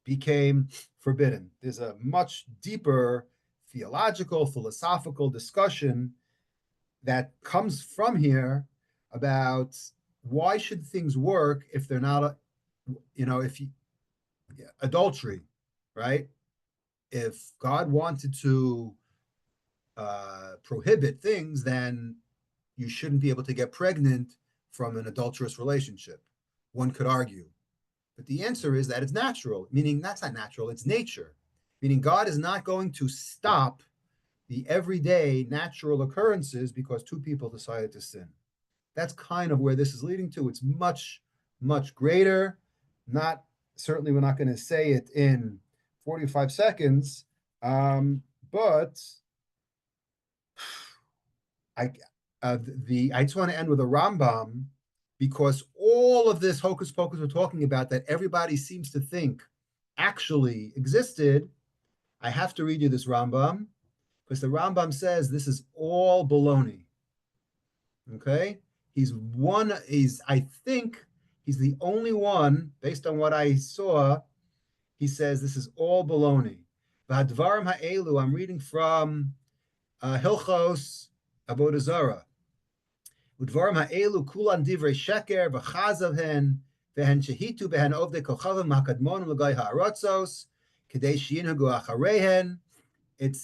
became forbidden. There's a much deeper theological, philosophical discussion that comes from here about why should things work if they're not, adultery, right? If God wanted to prohibit things, then you shouldn't be able to get pregnant from an adulterous relationship. One could argue. But the answer is that it's natural, meaning that's not natural, it's nature. Meaning God is not going to stop the everyday natural occurrences because two people decided to sin. That's kind of where this is leading to. It's much, much greater. Certainly we're not going to say it in 45 seconds, but I just want to end with a Rambam, because all of this hocus pocus we're talking about that everybody seems to think actually existed. I have to read you this Rambam because the Rambam says this is all baloney. Okay? I think he's the only one, based on what I saw, he says this is all baloney. V'hadvarim ha'elu, I'm reading from Hilchos Avodah Zarah. Udvarim ha'elu kulan divrei sheker v'chazavhen v'hen shehitu b'hen ovdei kochavim ha'kadmonim l'gai ha'arotzos k'dei sheyinhagu acharehen. It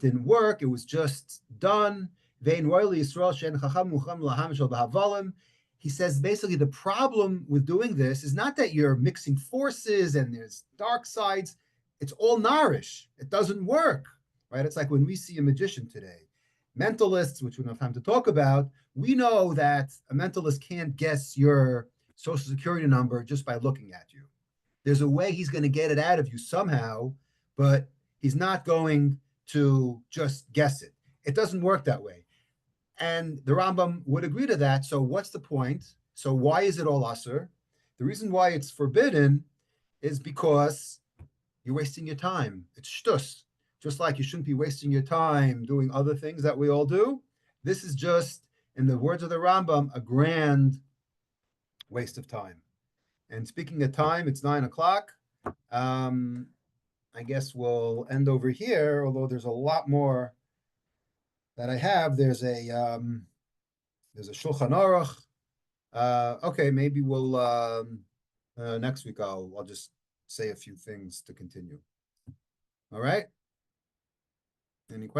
didn't work. It was just done. Vein royli Yisrael she'en chacham mucham laham shel b'havalim. He says basically the problem with doing this is not that you're mixing forces and there's dark sides. It's all narish. It doesn't work, right? It's like when we see a magician today. Mentalists, which we don't have time to talk about, we know that a mentalist can't guess your social security number just by looking at you. There's a way he's going to get it out of you somehow, but he's not going to just guess it. It doesn't work that way. And the Rambam would agree to that. So what's the point? So why is it all usur? The reason why it's forbidden is because you're wasting your time. It's shtus. Just like you shouldn't be wasting your time doing other things that we all do. This is just, in the words of the Rambam, a grand waste of time. And speaking of time, it's 9:00. I guess we'll end over here, although there's a lot more that I have. There's a Shulchan Aruch. Okay, maybe we'll next week I'll just say a few things to continue. All right. Any questions?